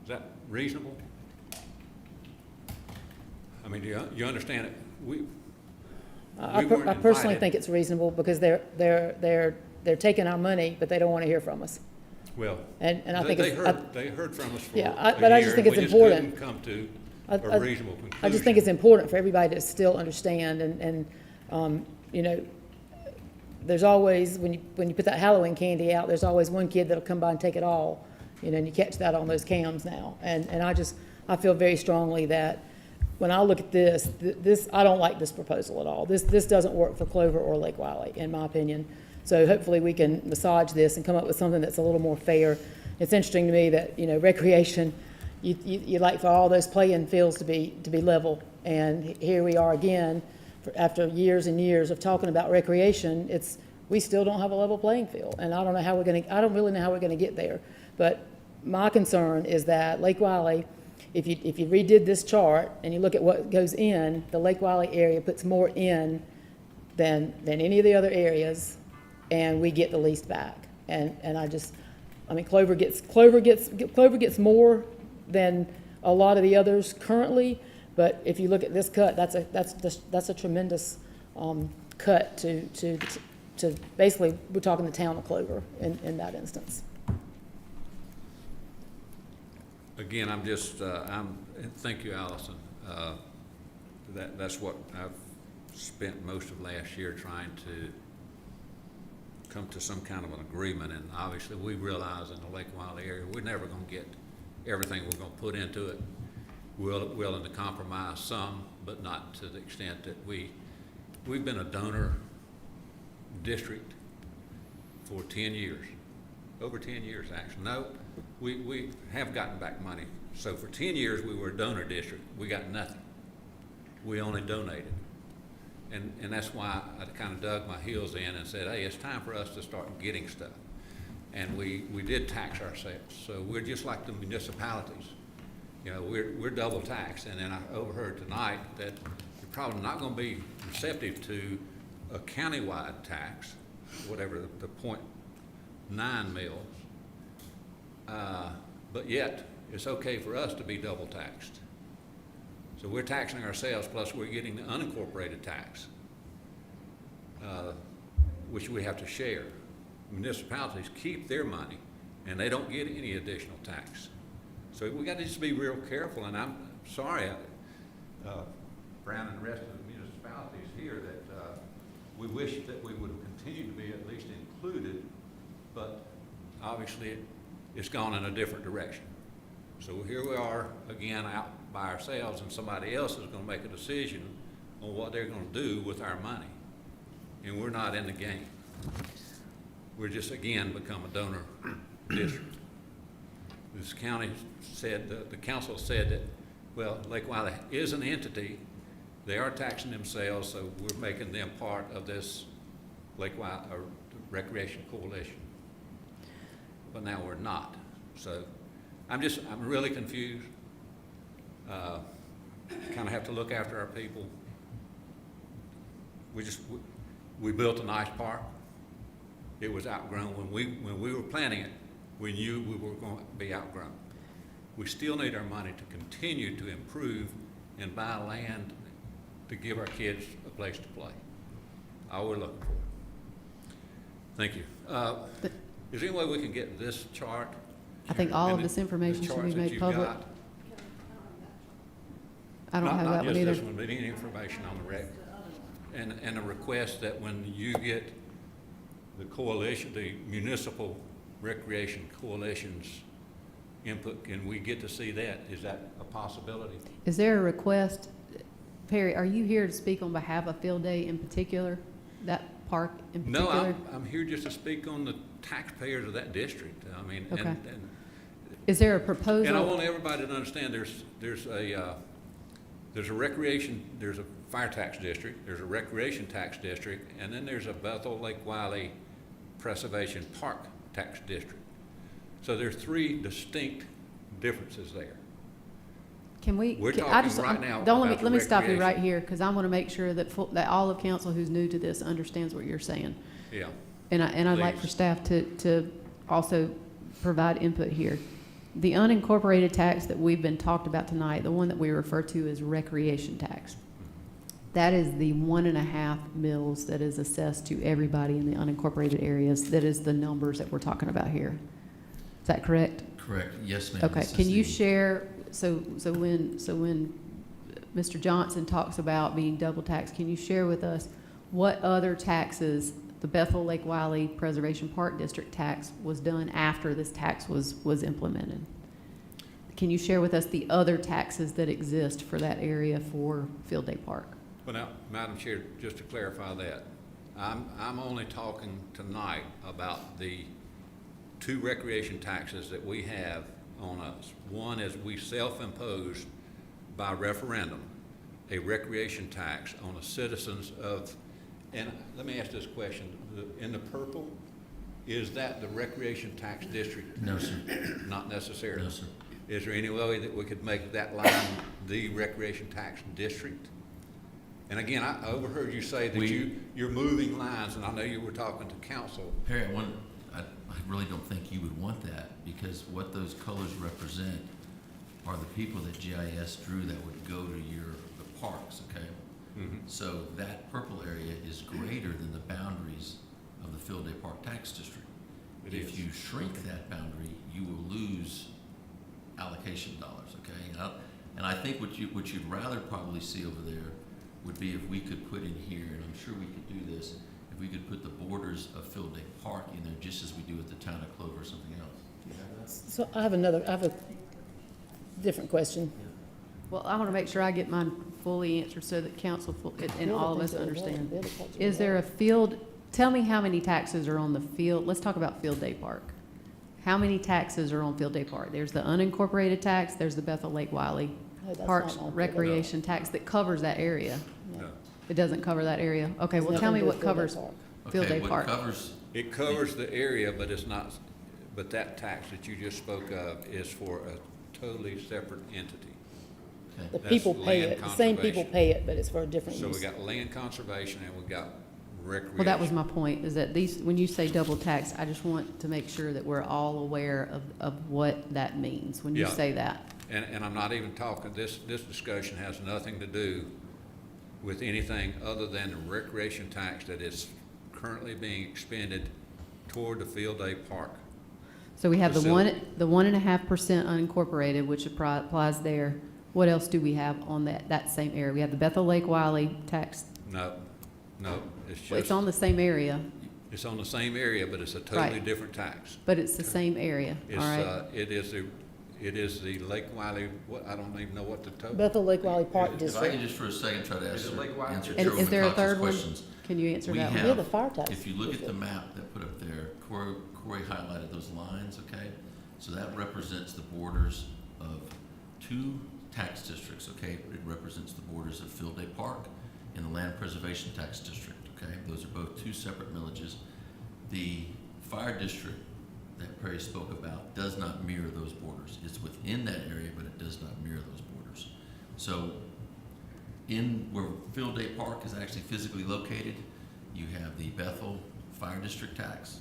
Is that reasonable? I mean, do you understand it? We weren't I personally invited. think it's reasonable because they're taking our money, but they don't want to hear from us. Well, And I think they heard from us for Yeah, a but I just year, think and it's we important. just couldn't come to I- a reasonable conclusion. I just think it's important for everybody to still understand and there's always, when you put that Halloween candy out, there's always one kid that'll come by and take it all, and you catch that on those cams now. And I feel very strongly that when I look at this, I don't like this proposal at all. This doesn't work for Clover or Lake Wiley, in my opinion. So hopefully we can massage this and come up with something that's a little more fair. It's interesting to me that, recreation, you like for all those playing fields to be level. And here we are again, after years and years of talking about recreation, we still don't have a level playing field. And I don't really know how we're gonna get there. But my concern is that Lake Wiley, if you redid this chart and you look at what goes in, the Lake Wiley area puts more in than any of the other areas, and we get the least back. And Clover gets more than a lot of the others currently, but if you look at this cut, that's a tremendous cut to basically, we're talking the town of Clover in that instance. Again, thank you, Allison. That's what I've spent most of last year trying to come to some kind of an agreement, and obviously we realize in the Lake Wiley area, we're never gonna get everything we're gonna put into it. We're willing to compromise some, but not to the extent that we've been a donor district for 10 years, over 10 years actually. No, we have gotten back money. So for 10 years, we were a donor district. We got nothing. We only donated. And that's why I kind of dug my heels in and said, hey, it's time for us to start getting stuff. And we did tax ourselves. So we're just like the municipalities. We're double taxed. And then I overheard tonight that you're probably not going to be receptive to a countywide tax, whatever the 0.9 mils. But yet, it's okay for us to be double taxed. So we're taxing ourselves, plus we're getting the unincorporated tax, which we have to share. Municipalities keep their money, and they don't get any additional tax. So we got to just be real careful, and I'm sorry, Brown and the rest of the municipalities here, that we wish that we would continue to be at least included, but obviously it's gone in a different direction. So here we are again out by ourselves, and somebody else is going to make a decision on what they're going to do with our money. and we're not in the game. We're just, again, become a donor district. This county said, the council said that, well, Lake Wiley is an entity. They are taxing themselves, so we're making them part of this Lake Wiley, or Recreation Coalition. But now we're not. So I'm really confused. Kind of have to look after our people. We built a nice park. It was outgrown. When we were planning it, we knew we were going to be outgrown. We still need our money to continue to improve and buy land to give our kids a place to play. All we're looking for. Thank you. Is there any way we can get this chart? I think all of And this the information should charts be that made you've public. got? I don't have that one Not either. just this one, but any information on the rec. And a request that when you get the coalition, the municipal recreation coalition's input, can we get to see that? Is that a possibility? Is there a request, Perry, are you here to speak on behalf of Field Day in particular, that park in No, particular? I'm here just to speak on the taxpayers of that district. I mean, Okay. and Is there a And I proposal? want everybody to understand, there's a recreation, there's a fire tax district, there's a recreation tax district, and then there's a Bethel Lake Wiley Preservation Park tax district. So there's three distinct differences there. Can we? We're can- I talking just- right now Don't let me, about let the me stop you right recreation. here, because I want to make sure that, that all of council who's new to this understands what you're saying. Yeah, And I'd like for Please. staff to also provide input here. The unincorporated tax that we've been talked about tonight, the one that we refer to as recreation tax, that is the 1.5 mils that is assessed to everybody in the unincorporated areas. That is the numbers that we're talking about here. Is that correct? Correct, yes, ma'am. Okay, This is can you the- share, so when Mr. Johnson talks about being double taxed, can you share with us what other taxes, the Bethel Lake Wiley Preservation Park District tax was done after this tax was implemented? Can you share with us the other taxes that exist for that area for Field Day Park? well now, Madam Chair, just to clarify that, I'm only talking tonight about the two recreation taxes that we have on us. One is we self-imposed by referendum a recreation tax on the citizens of, and let me ask this question, in the purple, is that the recreation tax district? No, sir. Not necessarily? No, sir. Is there any way that we could make that line the recreation tax district? And again, I overheard you say that you're moving lines, and I know you were talking to council. Perry, I really don't think you would want that, because what those colors represent are the people that GIS drew that would go to the parks, okay? So that purple area is greater than the boundaries of the Field Day Park Tax District. It If is. you shrink that boundary, you will lose allocation dollars, okay? And I think what you'd rather probably see over there would be if we could put in here, and I'm sure we could do this, if we could put the borders of Field Day Park in there, just as we do at the town of Clover or something else. Do you have that? So I have a different question. Well, I want to make sure I get mine fully answered so that council and all of us understand. Is there a field, tell me how many taxes are on the field, let's talk about Field Day Park. How many taxes are on Field Day Park? There's the unincorporated tax, there's the Bethel Lake Wiley No, that's Parks not on Field Day. Recreation tax that covers that area. No. It doesn't cover that area? Okay, well, Nothing tell to me do what with Field Day covers Park. Field Okay, Day Park. what covers, It covers the area, but it's not, but that tax that you just spoke of is for a totally separate entity. okay, The That's people pay land it, the same people conservation. pay it, but it's for a different So we use. got land conservation and we got recreation. Well, that was my point, is that these, when you say double tax, I just want to make sure that we're all aware of what that means when you Yeah. say that. And I'm not even talking, this discussion has nothing to do with anything other than the recreation tax that is currently being expended toward the Field Day Park. So we have the Facility. 1.5% unincorporated, which applies there. What else do we have on that same area? We have the Bethel Lake Wiley tax. No, it's Well, it's just, on the same area, it's on the same area, but it's a totally Right. different tax. but it's the same area, all It's, right? It is the Lake Wiley, what, I don't even know what the total. Bethel Lake Valley Park If I District. can just for a second try to Is it answer, Lake Wiley? answer And Chairwoman is there a Cox's third one? questions. Can you answer We that one? have- Yeah, the fire tax. If you look at the district. map that put up there, Corey highlighted those lines, okay? So that represents the borders of two tax districts, okay? It represents the borders of Field Day Park and the Land Preservation Tax District, okay? Those are both two separate millages. The fire district that Perry spoke about does not mirror those borders. It's within that area, but it does not mirror those borders. So in where Field Day Park is actually physically located, you have the Bethel Fire District tax,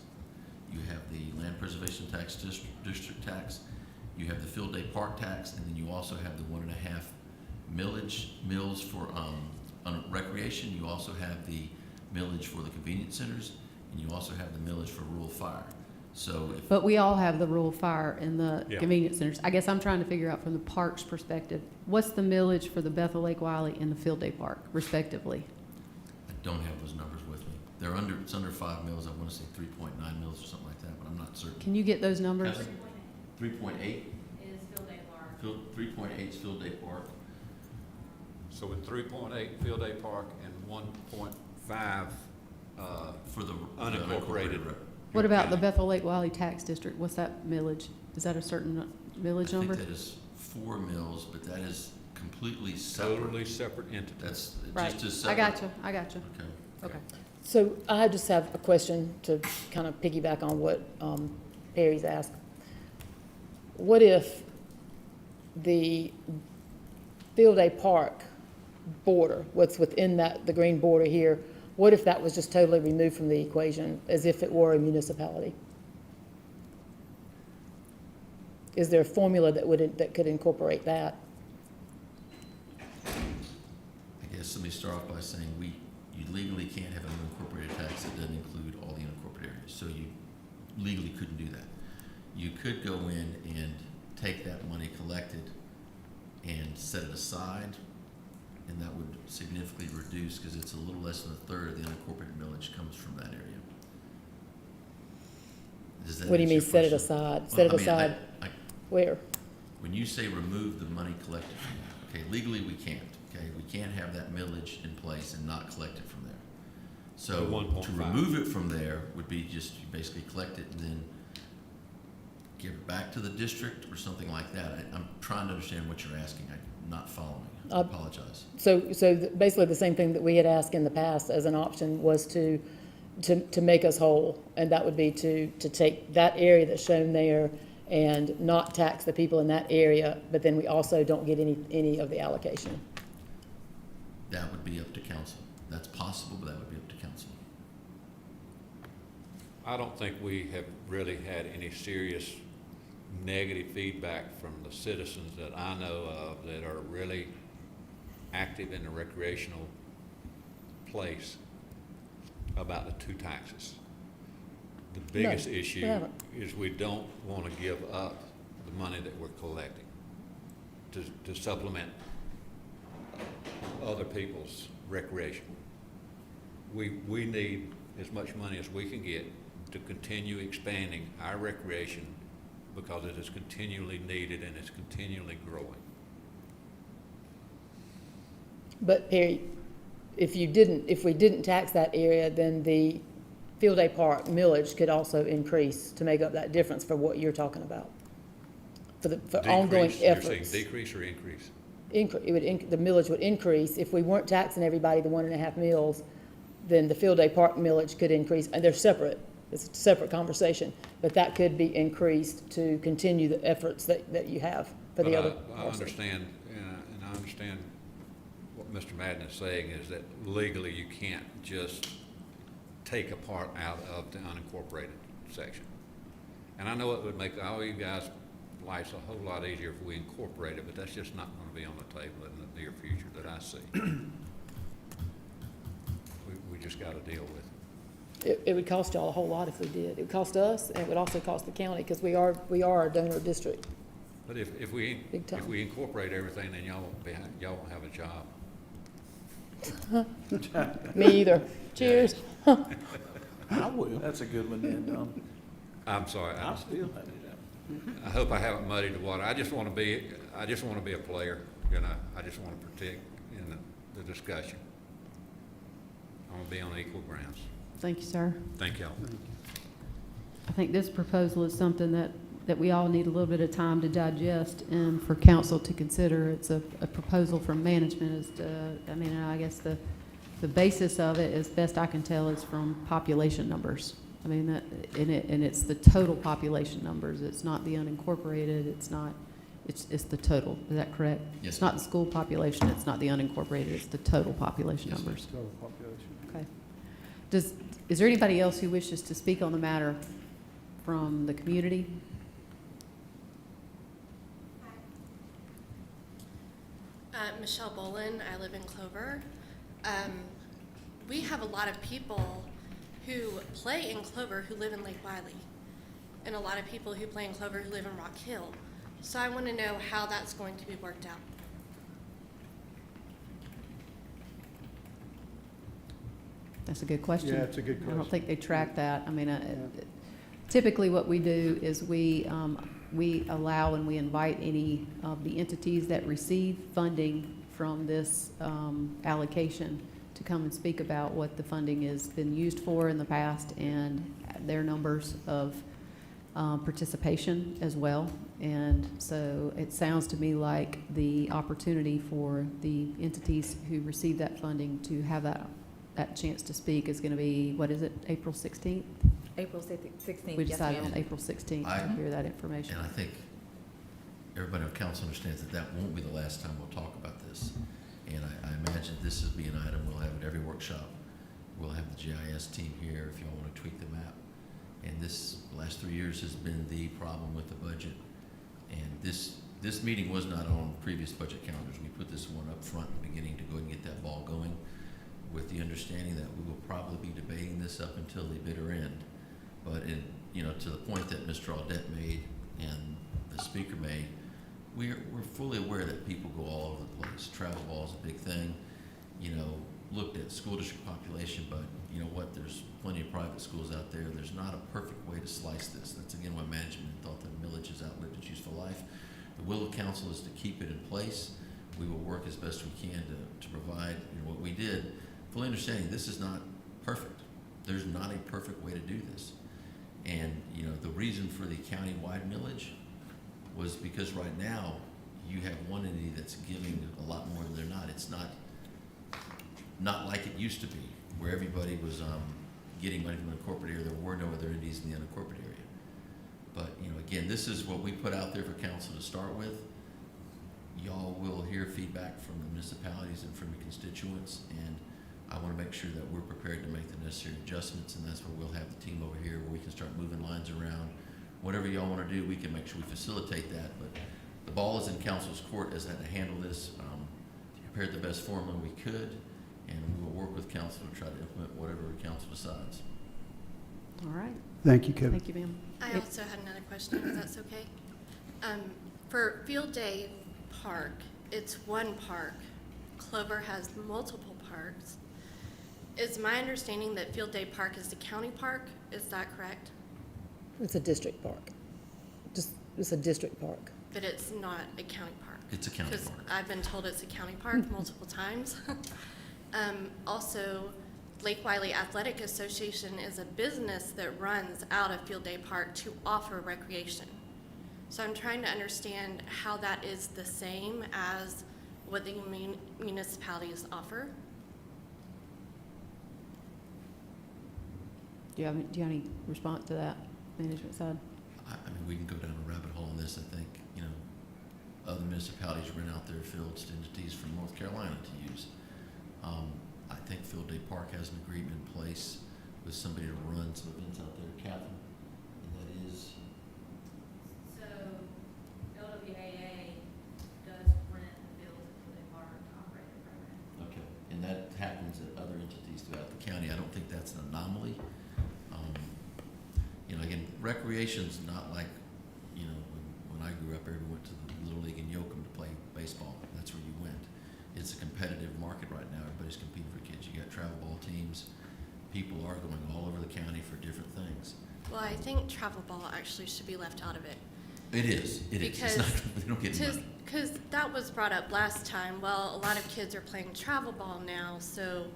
you have the Land Preservation Tax District tax, you have the Field Day Park tax, and then you also have the 1.5 mills for on recreation. You also have the millage for the convenience centers, and you also have the millage for rural fire. So if But we all have the rural fire in the Yeah. convenience centers. I guess I'm trying to figure out from the parks perspective, what's the millage for the Bethel Lake Wiley and the Field Day Park respectively? I don't have those numbers with me. They're under, it's under 5 mils. I want to say 3.9 mils or something like that, but I'm not certain. Can you get those numbers? 3.8? Is Field Day Park. 3.8 is Field Day Park. So with 3.8 Field Day Park and 1.5, For the Unincorporated. What about the Bethel Lake Wiley Tax District? What's that millage? Is that a certain millage I number? think that is 4 mils, but that is completely separate. totally separate entity. That's Right, just as I separate. got you, I got you. Okay. Okay. So I just have a question to kind of piggyback on what Perry's asked. What if the Field Day Park border, what's within that, the green border here, what if that was just totally removed from the equation, as if it were a municipality? Is there a formula that could incorporate that? I guess let me start off by saying you legally can't have an unincorporated tax that doesn't include all the unincorporated areas. So you legally couldn't do that. You could go in and take that money collected and set it aside, and that would significantly reduce, because it's a little less than a third of the unincorporated millage comes from that area. Does that What do you answer mean, your set it question? aside? Set Well, it I mean, aside where? When you say remove the money collected from there, okay, legally we can't, okay? We can't have that millage in place and not collect it from there. So The 1.5. to remove it from there would be just you basically collect it and then give it back to the district or something like that. I'm trying to understand what you're asking. I'm not following. I apologize. So basically the same thing that we had asked in the past as an option was to make us whole. And that would be to take that area that's shown there and not tax the people in that area, but then we also don't get any of the allocation. That would be up to council. That's possible, but that would be up to council. I don't think we have really had any serious negative feedback from the citizens that I know of that are really active in the recreational place about the two taxes. The biggest we issue haven't. is we don't want to give up the money that we're collecting to supplement other people's recreation. We need as much money as we can get to continue expanding our recreation because it is continually needed and it's continually growing. But Perry, if we didn't tax that area, then the Field Day Park millage could also increase to make up that difference for what you're talking about. For ongoing Decrease, you're efforts. saying decrease or increase? The millage would increase. If we weren't taxing everybody the 1.5 mils, then the Field Day Park millage could increase, and they're separate. It's a separate conversation, but that could be increased to continue the efforts that you have for the But other I parcels. understand, and I understand what Mr. Madden is saying is that legally you can't just take a part out of the unincorporated section. And I know it would make all you guys' lives a whole lot easier if we incorporate it, but that's just not gonna be on the table in the near future that I see. We just gotta deal with it. It would cost y'all a whole lot if we did. It would cost us, and it would also cost the county, because we are a donor district. But if we Big time. incorporate everything, then y'all won't have a job. Me either. Cheers. I will. That's a good one, Dan, Don. I'm sorry, I'll still have it. I hope I haven't muddied the water. I just want to be a player, you know. I just want to partake in the discussion. I want to be on equal grounds. Thank you, sir. Thank y'all. I think this proposal is something that we all need a little bit of time to digest and for council to consider. It's a proposal from management as to, I mean, I guess the basis of it, as best I can tell, is from population numbers. I mean, and it's the total population numbers. It's not the unincorporated, it's the total. Is that correct? Yes, It's not the school population, it's not the unincorporated, it's the total population Yes, ma'am. numbers. Total population. Okay. Is there anybody else who wishes to speak on the matter from the community? Michelle Bolin, I live in Clover. We have a lot of people who play in Clover who live in Lake Wiley, and a lot of people who play in Clover who live in Rock Hill. So I want to know how that's going to be worked out. That's a good question. Yeah, it's a good I don't question. think they track that. I mean, Yeah. typically what we do is we allow and we invite any of the entities that receive funding from this allocation to come and speak about what the funding has been used for in the past and their numbers of participation as well. And so it sounds to me like the opportunity for the entities who receive that funding to have that chance to speak is going to be, what is it, April 16th? April 16th, We yes, decided ma'am. on April 16th I- to hear that information. And I think everybody on council understands that that won't be the last time we'll talk about this. And I imagine this will be an item we'll have at every workshop. We'll have the GIS team here if y'all want to tweak the map. And the last 3 years has been the problem with the budget. And this meeting was not on previous budget calendars. We put this one up front in the beginning to go ahead and get that ball going, with the understanding that we will probably be debating this up until the bitter end. But to the point that Mr. Audette made and the speaker made, we're fully aware that people go all over the place. Travel ball is a big thing. Looked at school district population, but you know what? There's plenty of private schools out there. There's not a perfect way to slice this. That's again why management thought that millage has outlived its useful life. The will of council is to keep it in place. We will work as best we can to provide what we did, fully understanding this is not perfect. There's not a perfect way to do this. And, the reason for the county-wide millage was because right now you have one entity that's giving a lot more than they're not. It's not like it used to be, where everybody was getting money from the corporate area. There were no other entities in the unincorporated area. But, again, this is what we put out there for council to start with. Y'all will hear feedback from the municipalities and from the constituents, and I want to make sure that we're prepared to make the necessary adjustments, and that's where we'll have the team over here where we can start moving lines around. Whatever y'all want to do, we can make sure we facilitate that, but the ball is in council's court as to handle this. Prepared the best formula we could, and we will work with council to try to implement whatever council decides. All right. Thank you, Kevin. Thank you, ma'am. I also had another question, if that's okay. For Field Day Park, it's one park. Clover has multiple parks. Is my understanding that Field Day Park is the county park? Is that correct? It's a district park. It's a district park. But it's not a county park? It's a county Because park. I've been told it's a county park multiple times. Also, Lake Wiley Athletic Association is a business that runs out of Field Day Park to offer recreation. So I'm trying to understand how that is the same as what the municipalities offer. Do you have any response to that, management side? I mean, we can go down a rabbit hole on this. I think, other municipalities rent out their fields to entities from North Carolina to use. I think Field Day Park has an agreement in place with somebody to run some events out there, Catherine, and that is, So LWAA does rent the fields at Field Day Park to operate the program. okay, and that happens at other entities throughout the county. I don't think that's an anomaly. Again, recreation's not like, when I grew up, everyone went to the Little League in Yoakum to play baseball. That's where you went. It's a competitive market right now. Everybody's competing for kids. You got travel ball teams. People are going all over the county for different things. Well, I think travel ball actually should be left out of it. It is. It's Because not, they don't get money. Because that was brought up last time. Well, a lot of kids are playing travel ball now, so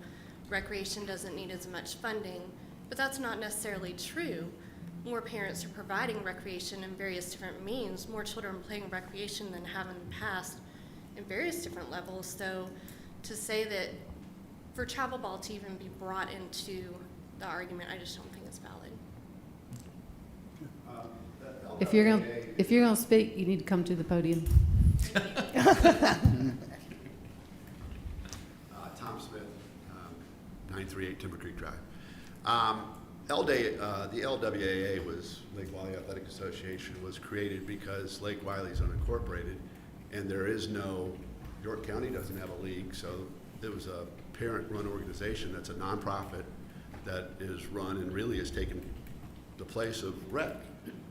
recreation doesn't need as much funding. But that's not necessarily true. More parents are providing recreation in various different means, more children playing recreation than have in the past in various different levels. So to say that for travel ball to even be brought into the argument, I just don't think it's valid. If you're gonna speak, you need to come to the podium. Tom Smith, 938 Timber Creek Drive. The LWAA was, Lake Wiley Athletic Association, was created because Lake Wiley is unincorporated, and there is no, York County doesn't have a league, so it was a parent-run organization that's a nonprofit that is run and really has taken the place of rec.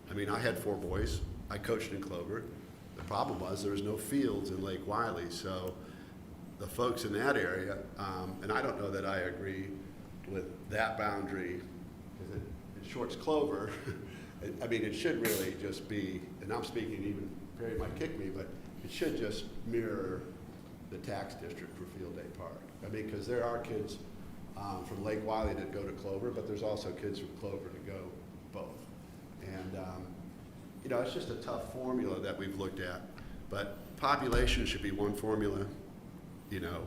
I mean, I had 4 boys. I coached in Clover. The problem was there was no fields in Lake Wiley, so the folks in that area, and I don't know that I agree with that boundary, because it shorts Clover. I mean, it should really just be, and I'm speaking, even Perry might kick me, but it should just mirror the tax district for Field Day Park. I mean, because there are kids from Lake Wiley that go to Clover, but there's also kids from Clover that go both. And, you know, it's just a tough formula that we've looked at, but population should be one formula. You know,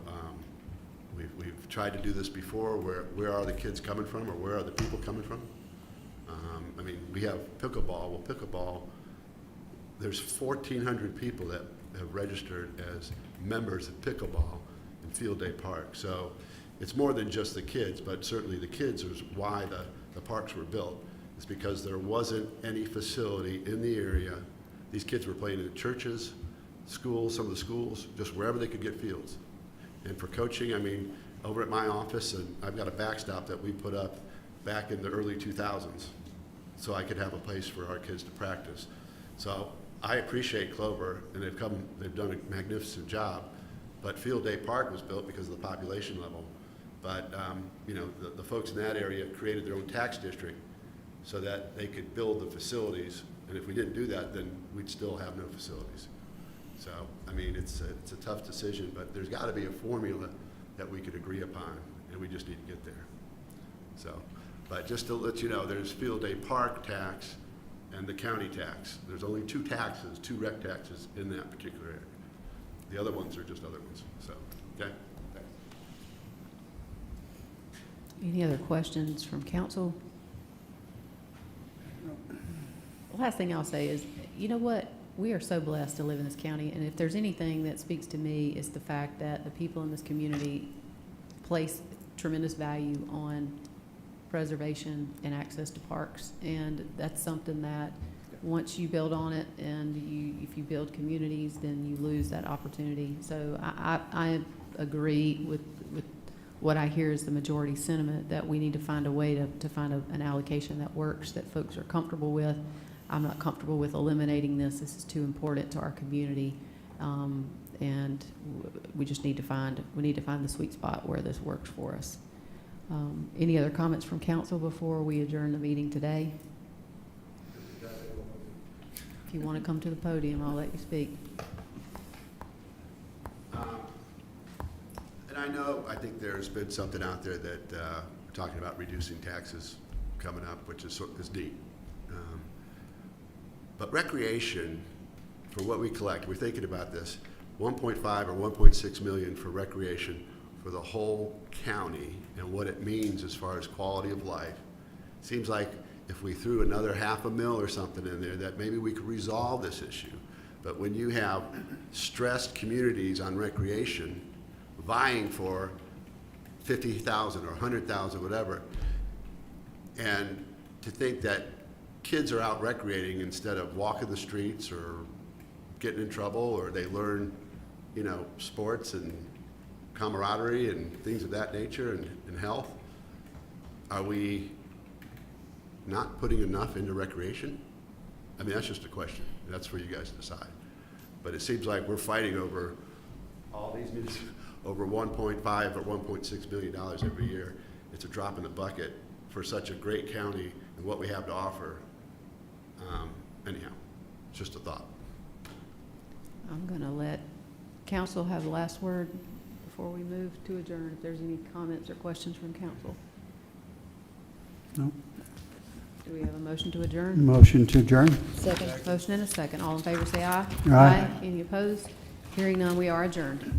we've tried to do this before, where are the kids coming from, or where are the people coming from? I mean, we have pickleball. Well, pickleball, there's 1,400 people that have registered as members of pickleball in Field Day Park. So it's more than just the kids, but certainly the kids is why the parks were built. It's because there wasn't any facility in the area. These kids were playing in churches, schools, some of the schools, just wherever they could get fields. And for coaching, I mean, over at my office, and I've got a backstop that we put up back in the early 2000s, so I could have a place for our kids to practice. So I appreciate Clover, and they've done a magnificent job, but Field Day Park was built because of the population level. But, you know, the folks in that area created their own tax district so that they could build the facilities, and if we didn't do that, then we'd still have no facilities. So, I mean, it's a tough decision, but there's got to be a formula that we could agree upon, and we just need to get there. So, but just to let you know, there's Field Day Park tax and the county tax. There's only 2 taxes, 2 rec taxes in that particular area. The other ones are just other ones, so, okay? Thanks. Any other questions from council? The last thing I'll say is, you know what? We are so blessed to live in this county, and if there's anything that speaks to me, it's the fact that the people in this community place tremendous value on preservation and access to parks, and that's something that once you build on it and if you build communities, then you lose that opportunity. So I agree with what I hear is the majority sentiment, that we need to find a way to find an allocation that works, that folks are comfortable with. I'm not comfortable with eliminating this. This is too important to our community, and we just need to find the sweet spot where this works for us. Any other comments from council before we adjourn the meeting today? If you want to come to the podium, I'll let you speak. And I think there's been something out there that we're talking about reducing taxes coming up, which is neat. But recreation, for what we collect, we're thinking about this, 1.5 or 1.6 million for recreation for the whole county and what it means as far as quality of life. Seems like if we threw another $500,000 or something in there, that maybe we could resolve this issue. But when you have stressed communities on recreation vying for 50,000 or 100,000, whatever, and to think that kids are out recreating instead of walking the streets or getting in trouble, or they learn, you know, sports and camaraderie and things of that nature and health, are we not putting enough into recreation? I mean, that's just a question. That's for you guys to decide. But it seems like we're fighting over all these over 1.5 or 1.6 billion dollars every year. It's a drop in the bucket for such a great county and what we have to offer. Anyhow, Just a thought. I'm going to let council have the last word before we move to adjourn, if there's any comments or questions from council. No. Do we have a motion to adjourn? Motion to adjourn? Second. Motion and a second. All in favor, say aye. Aye. Any opposed? Hearing none, we are adjourned.